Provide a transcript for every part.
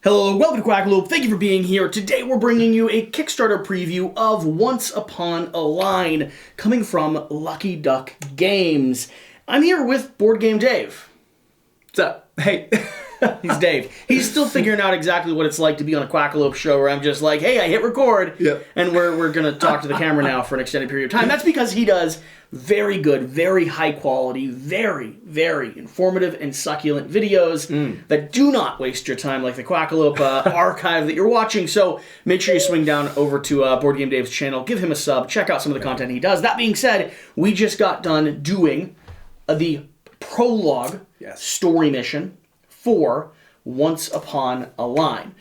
Hello, welcome to Quackalope. Thank you for being here. Today we're bringing you a Kickstarter preview of Once Upon a Line, coming from Lucky Duck Games. I'm here with Board Game Dave. What's up? Hey. He's Dave. He's still figuring out exactly what it's like to be on a Quackalope show where I'm just like, hey, I hit record, and we're going to talk to the camera now for an extended period of time. That's because he does very good, very high quality, very, very informative and succulent videos that do not waste your time like the Quackalope archive that you're watching. So make sure you swing down over to Board Game Dave's channel, give him a sub, check out some of the content he does. That being said, we just got done doing the prologue story mission for Once Upon a Line,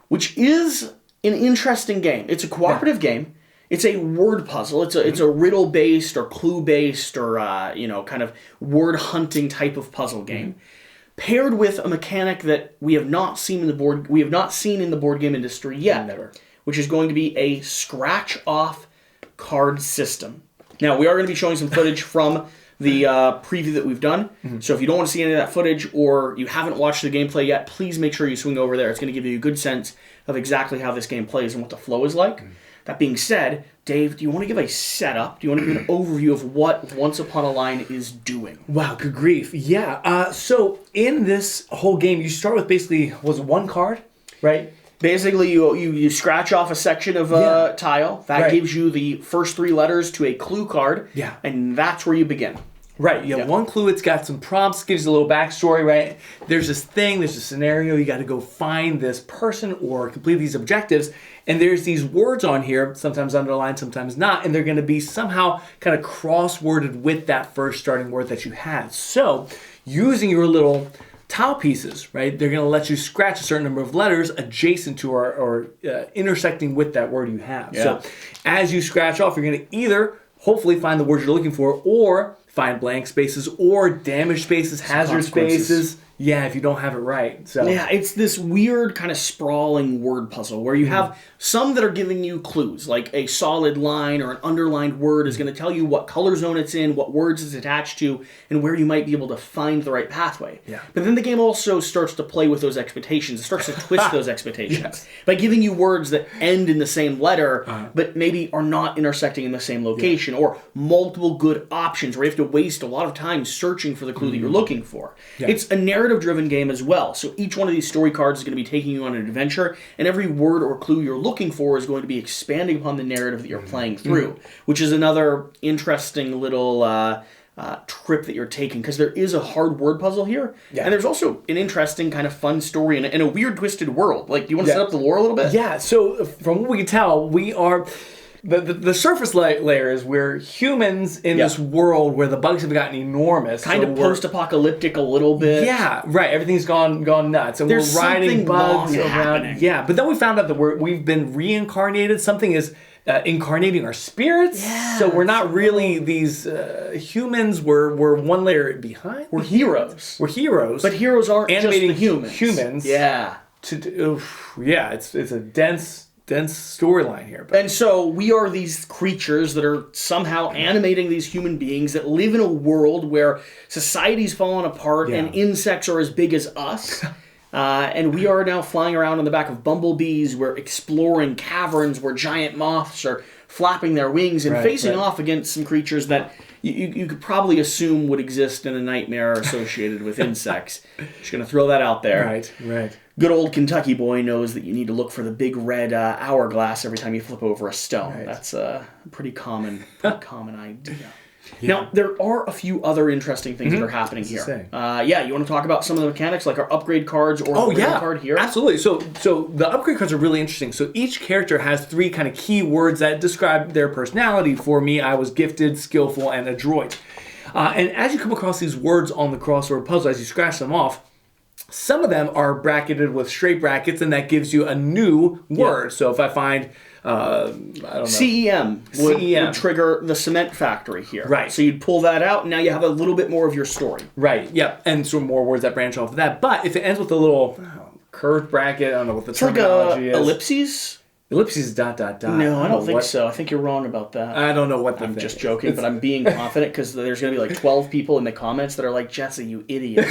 which is an interesting game. It's a cooperative game. It's a word puzzle. It's a riddle-based or clue-based or kind of word-hunting type of puzzle game, paired with a mechanic that we have not seen in the board game industry yet, which is going to be a scratch-off card system. Now, we are going to be showing some footage from the preview that we've done. So if you don't want to see any of that footage or you haven't watched the gameplay yet, please make sure you swing over there. It's going to give you a good sense of exactly how this game plays and what the flow is like. That being said, Dave, do you want to give a setup? Do you want to give an overview of what Once Upon a Line is doing? Wow, good grief. Yeah. So in this whole game, you start with basically, was it one card, right? Basically, you scratch off a section of a tile. That gives you the first three letters to a clue card. Yeah. And that's where you begin. Right, you have one clue, it's got some prompts, gives you a little backstory, right? There's this thing, there's a scenario, you got to go find this person or complete these objectives, and there's these words on here, sometimes underlined, sometimes not, and they're going to be somehow kind of cross-worded with that first starting word that you had. So, using your little tile pieces, right, they're going to let you scratch a certain number of letters adjacent to or intersecting with that word you have. Yeah. So, as you scratch off, you're going to either hopefully find the words you're looking for, or find blank spaces, or damaged spaces, hazard spaces. Yeah, if you don't have it right. So yeah, it's this weird kind of sprawling word puzzle where you have some that are giving you clues, like a solid line or an underlined word is going to tell you what color zone it's in, what words it's attached to, and where you might be able to find the right pathway. Yeah. But then the game also starts to play with those expectations. It starts to twist those expectations by giving you words that end in the same letter, but maybe are not intersecting in the same location, or multiple good options where you have to waste a lot of time searching for the clue that you're looking for. Yeah. It's a narrative-driven game as well, so each one of these story cards is going to be taking you on an adventure, and every word or clue you're looking for is going to be expanding upon the narrative that you're playing through, which is another interesting little trip that you're taking, because there is a hard word puzzle here, and there's also an interesting kind of fun story in a weird, twisted world. Like, do you want to set up the lore a little bit? Yeah, so from what we can tell, we are... The surface layer is we're humans in this world where the bugs have gotten enormous. Kind of post-apocalyptic a little bit. Yeah, right. Everything's gone nuts. And there's we're riding bugs around. Happening. Yeah, but then we found out that we've been reincarnated. Something is incarnating our spirits. Yeah. So we're not really these humans. We're one layer behind. We're heroes. We're heroes. But heroes aren't animating just humans. Yeah. It's a dense storyline here. And so we are these creatures that are somehow animating these human beings that live in a world where society's fallen apart and insects are as big as us. And we are now flying around on the back of bumblebees. We're exploring caverns where giant moths are flapping their wings and facing off against some creatures that you could probably assume would exist in a nightmare associated with insects. Just going to throw that out there. Right. Good old Kentucky boy knows that you need to look for the big red hourglass every time you flip over a stone. Right. That's a pretty common idea. Yeah. Now, there are a few other interesting things that are happening here. You want to talk about some of the mechanics, like our upgrade cards or the card here? Absolutely. So the upgrade cards are really interesting. So each character has three kind of key words that describe their personality. For me, I was gifted, skillful, and adroit. And as you come across these words on the crossword puzzle, as you scratch them off, some of them are bracketed with straight brackets, and that gives you a new word. So if I find, I don't know. CEM would trigger the cement factory here. Right. So you'd pull that out, and now you have a little bit more of your story. Right, yep. And some more words that branch off of that. But if it ends with a little curved bracket, I don't know what the terminology is. Ellipses? Ellipses, ... No, I don't think so. I think you're wrong about that. I don't know what I'm just joking, but I'm being confident because there's going to be like 12 people in the comments that are like, Jesse, you idiot.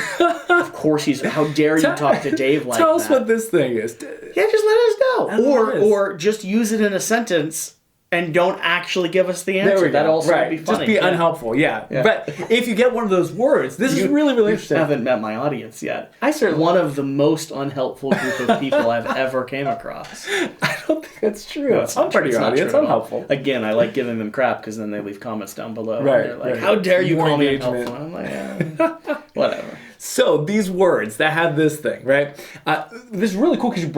Of course how dare you talk to Dave like that? Tell us what this thing is. Yeah, just let us know. Or just use it in a sentence and don't actually give us the answer. That also would be funny. Just be unhelpful, yeah. But if you get one of those words, this is really, really interesting. You haven't met my audience yet. One of the most unhelpful group of people I've ever came across. I don't think that's true. No, I'm part of your audience. I'm helpful. Again, I like giving them crap because then they leave comments down below. Right. And they're like, how dare you call me unhelpful? I'm like, whatever. So these words that have this thing, right? This is really cool because you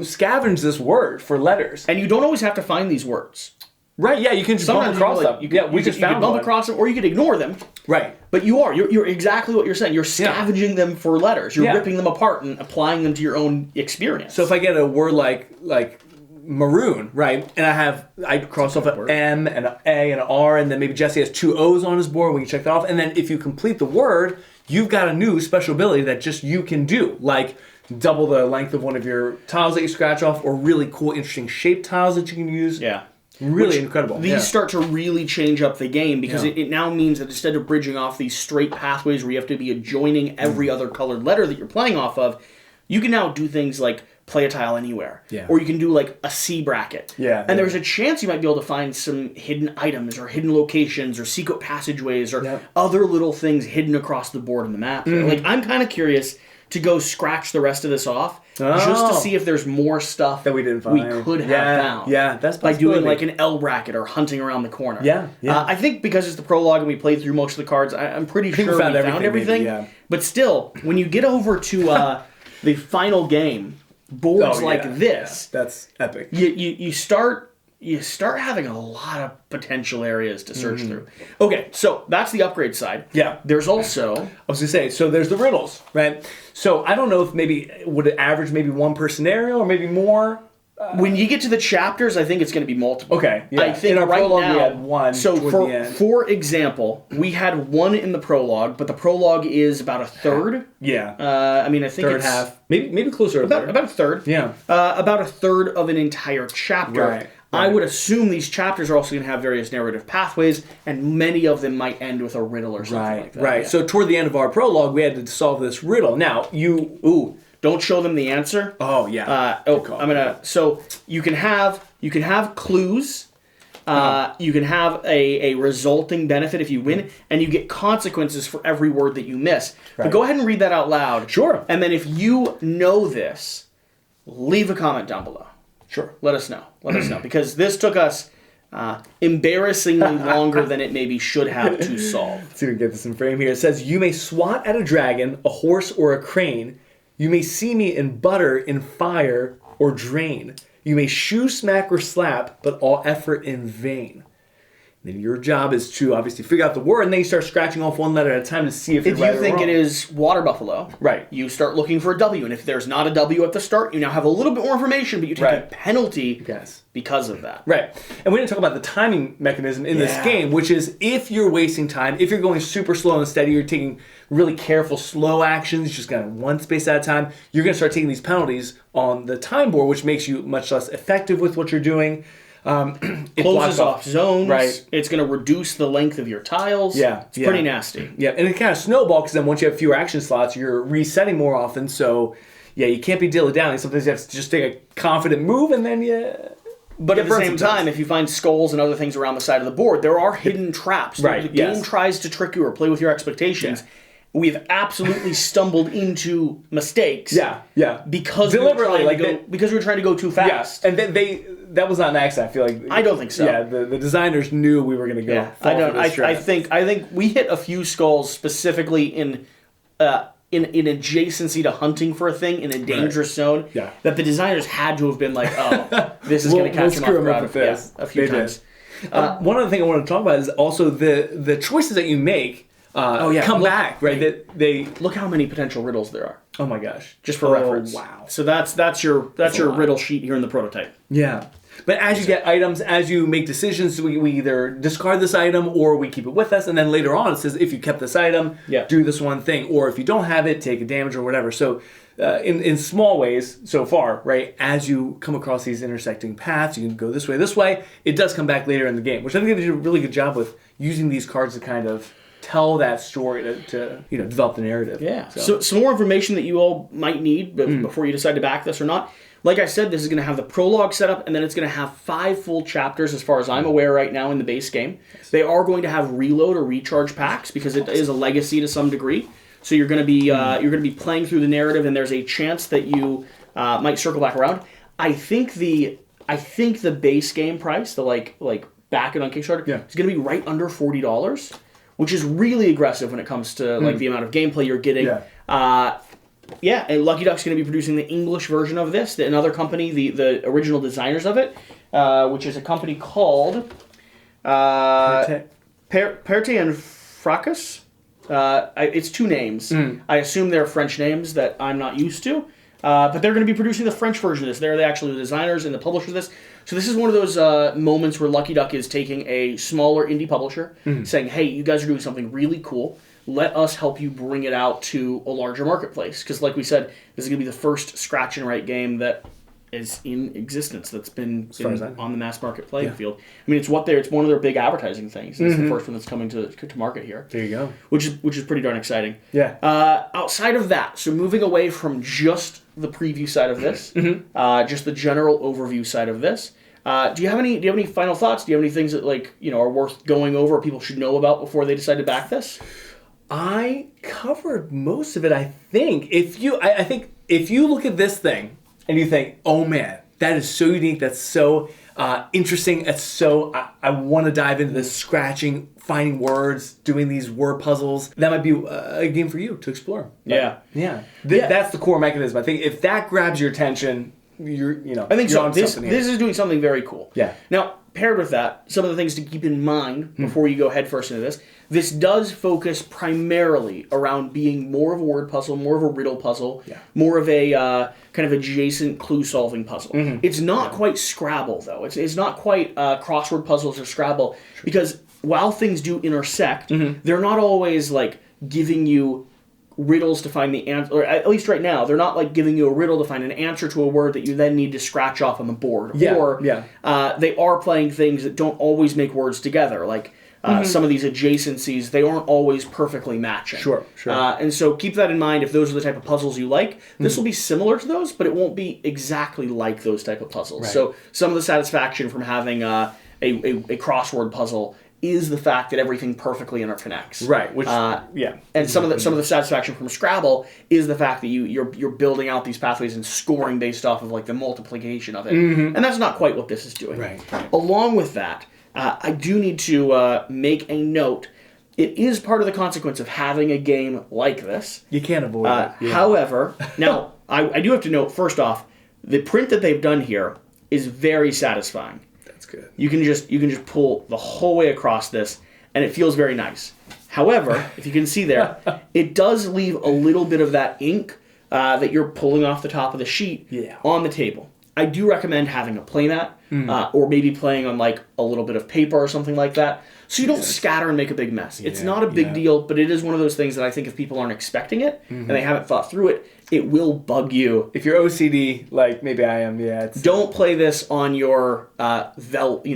scavenge this word for letters. And you don't always have to find these words. Right, yeah, you can just bump across them. We just found bump across them, or you could ignore them. Right. But you're exactly what you're saying. You're scavenging them for letters. You're ripping them apart and applying them to your own experience. So if I get a word like maroon, right, and I cross off an M and an A and an R, and then maybe Jesse has 2 O's on his board, we can check that off. And then if you complete the word, you've got a new special ability that just you can do, like double the length of one of your tiles that you scratch off, or really cool, interesting shaped tiles that you can use. Yeah. Really incredible. These start to really change up the game because it now means that instead of bridging off these straight pathways where you have to be adjoining every other colored letter that you're playing off of, you can now do things like play a tile anywhere. Yeah. Or you can do like a C bracket. Yeah. And there's a chance you might be able to find some hidden items or hidden locations or secret passageways or other little things hidden across the board in the map. Like, I'm kind of curious to go scratch the rest of this off just to see if there's more stuff that we didn't find. We could have found. Yeah, that's by doing like an L bracket or hunting around the corner. Yeah. I think because it's the prologue and we played through most of the cards, I'm pretty sure we found everything. Maybe, But still, when you get over to the final game, boards this, that's epic. You start having a lot of potential areas to search through. Okay, so that's the upgrade side. Yeah. There's also... I was going to say, so there's the riddles, right? So I don't know if would it average maybe one per scenario or maybe more? When you get to the chapters, I think it's going to be multiple. Okay. Yeah. I think in our prologue we had one. So for example, we had one in the prologue, but the prologue is about a third. Yeah. I think third it's half. Maybe closer to about a third. Yeah. About a third of an entire chapter. Right. I would assume these chapters are also going to have various narrative pathways, and many of them might end with a riddle or something like that. Right. Yeah. So toward the end of our prologue, we had to solve this riddle. Now, don't show them the answer. Oh yeah. So you can have clues. You can have a resulting benefit if you win, and you get consequences for every word that you miss. Right. But go ahead and read that out loud. Sure. And then if you know this, leave a comment down below. Sure. Let us know. Because this took us embarrassingly longer than it maybe should have to solve. Let's see if we can get this in frame here. It says, you may swat at a dragon, a horse, or a crane. You may see me in butter, in fire, or drain. You may shoo, smack, or slap, but all effort in vain. Then your job is to obviously figure out the word, and then you start scratching off one letter at a time to see if you're right or wrong. If you think it is water buffalo, right, you start looking for a W, and if there's not a W at the start, you now have a little bit more information, but you take a penalty because of that. Right. And we didn't talk about the timing mechanism in this game, which is if you're wasting time, if you're going super slow and steady, you're taking really careful, slow actions, just kind of one space at a time, you're going to start taking these penalties on the time board, which makes you much less effective with what you're doing. It closes off zones. Right. It's going to reduce the length of your tiles. Yeah. It's pretty nasty. Yeah. And it kind of snowballs because then once you have fewer action slots, you're resetting more often. So, you can't be dilly-dallying. Sometimes you have to just take a confident move and then But at the same time, if you find skulls and other things around the side of the board, there are hidden traps. Right. The game tries to trick you or play with your expectations. Yeah. We've absolutely stumbled into mistakes. Yeah. Because because we were trying to go too fast. Yeah. And that was not an accident. I feel like I don't think so. Yeah, the designers knew we were going to go. Yeah. I think we hit a few skulls specifically in adjacency to hunting for a thing in a dangerous zone. Yeah. That the designers had to have been like, oh, this is going to catch them off guard. Yeah, a few times. One other thing I want to talk about is also the choices that you make. Come back, right? They look how many potential riddles there are. Oh my gosh! Just for reference. Wow. So that's your riddle sheet here in the prototype. Yeah. But as you get items, as you make decisions, we either discard this item or we keep it with us, and then later on it says if you kept this item, do this one thing, or if you don't have it, take a damage or whatever. So in small ways so far, right? As you come across these intersecting paths, you can go this way. It does come back later in the game, which I think they did a really good job with using these cards to kind of tell that story to develop the narrative. Yeah. So some more information that you all might need before you decide to back this or not. Like I said, this is going to have the prologue set up, and then it's going to have 5 full chapters as far as I'm aware right now in the base game. Yes. They are going to have reload or recharge packs because it is a legacy to some degree. So you're going to be playing through the narrative, and there's a chance that you might circle back around. I think the base game price, the like back it on Kickstarter, is going to be right under $40, which is really aggressive when it comes to like the amount of gameplay you're getting. Yeah. And Lucky Duck's going to be producing the English version of this. Another company, the original designers of it, which is a company called Perte and Fracas. It's 2 names. I assume they're French names that I'm not used to. But they're going to be producing the French version of this. They're actually the designers and the publishers of this. So this is one of those moments where Lucky Duck is taking a smaller indie publisher, saying, hey, you guys are doing something really cool. Let us help you bring it out to a larger marketplace. Because like we said, this is going to be the first scratch and write game that is in existence that's been on the mass market playing field. I mean, it's one of their big advertising things. It's the first one that's coming to market here. There you go. Which is pretty darn exciting. Yeah. Outside of that, so moving away from just the preview side of this, just the general overview side of this. Do you have any final thoughts? Do you have any things that are worth going over or people should know about before they decide to back this? I covered most of it, I think. I think if you look at this thing and you think, oh man, that is so unique, that's so interesting, that's so, I want to dive into this, scratching, finding words, doing these word puzzles, that might be a game for you to explore. That's the core mechanism. I think if that grabs your attention, I think so. This is doing something very cool. Yeah. Now, paired with that, some of the things to keep in mind before you go headfirst into this. This does focus primarily around being more of a word puzzle, more of a riddle puzzle, more of a kind of adjacent clue-solving puzzle. It's not quite Scrabble, though. It's not quite crossword puzzles or Scrabble, because while things do intersect, they're not always giving you riddles to find the answer, or at least right now, they're not giving you a riddle to find an answer to a word that you then need to scratch off on the board. They are playing things that don't always make words together, some of these adjacencies, they aren't always perfectly matching. Sure. And so keep that in mind if those are the type of puzzles you like. This will be similar to those, but it won't be exactly like those type of puzzles. Right. So some of the satisfaction from having a crossword puzzle is the fact that everything perfectly interconnects. Right. Which And some of the satisfaction from Scrabble is the fact that you're building out these pathways and scoring based off of the multiplication of it. And that's not quite what this is doing. Right. Along with that, I do need to make a note. It is part of the consequence of having a game like this. You can't avoid it. Yeah. However, now I do have to note first off, the print that they've done here is very satisfying. That's good. You can just pull the whole way across this, and it feels very nice. However, if you can see there, it does leave a little bit of that ink that you're pulling off the top of the sheet on the table. I do recommend having a playmat, or maybe playing on a little bit of paper or something like that, so you don't scatter and make a big mess. It's not a big deal, but it is one of those things that I think if people aren't expecting it and they haven't thought through it, it will bug you. If you're OCD, maybe I am, don't play this on your velvet.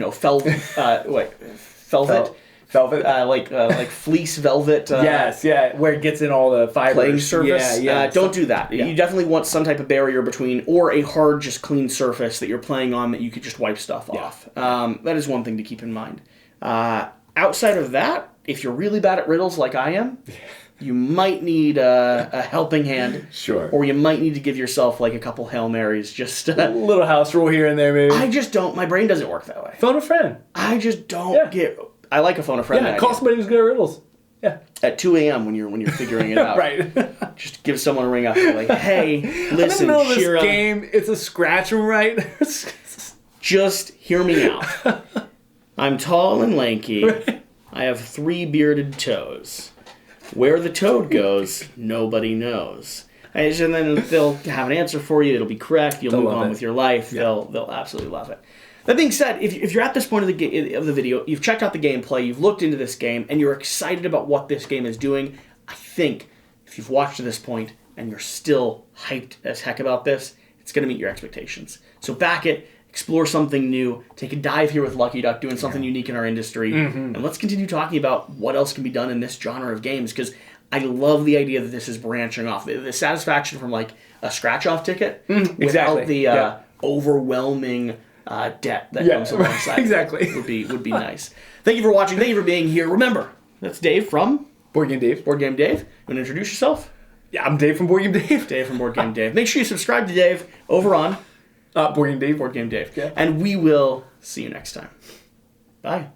Velvet, like fleece velvet. Where it gets in all the fibers. Playing surface. Don't do that. Yeah. You definitely want some type of barrier between, or a hard, just clean surface that you're playing on that you could just wipe stuff off. That is one thing to keep in mind. Outside of that, if you're really bad at riddles like I am, you might need a helping hand. Sure. Or you might need to give yourself a couple Hail Marys. Just a little house rule here and there, maybe. I just don't. My brain doesn't work that way. Phone a friend. I just don't get. I like a phone a friend. Yeah, call somebody who's good at riddles. Yeah. At 2 a.m. when you're figuring it out. Right. Just give someone a ring up and hey, listen, I'm in the middle of this game. It's a scratch and write. Just hear me out. I'm tall and lanky. Right. I have 3 bearded toes. Where the toad goes, nobody knows. And then they'll have an answer for you. It'll be correct. You'll move on with your life. Yeah. They'll absolutely love it. That being said, if you're at this point of the video, you've checked out the gameplay, you've looked into this game, and you're excited about what this game is doing, I think if you've watched to this point, and you're still hyped as heck about this, it's going to meet your expectations. So back it, explore something new, take a dive here with Lucky Duck, doing something unique in our industry, and let's continue talking about what else can be done in this genre of games, because I love the idea that this is branching off. The satisfaction from like a scratch-off ticket without the overwhelming debt that comes alongside. Exactly. would be nice. Thank you for watching. Thank you for being here. Remember, that's Dave from Board Game Dave. Board Game Dave. You want to introduce yourself? Yeah, I'm Dave from Board Game Dave. Dave from Board Game Dave. Make sure you subscribe to Dave over on Board Game Dave. Board Game Dave. Yeah. And we will see you next time. Bye.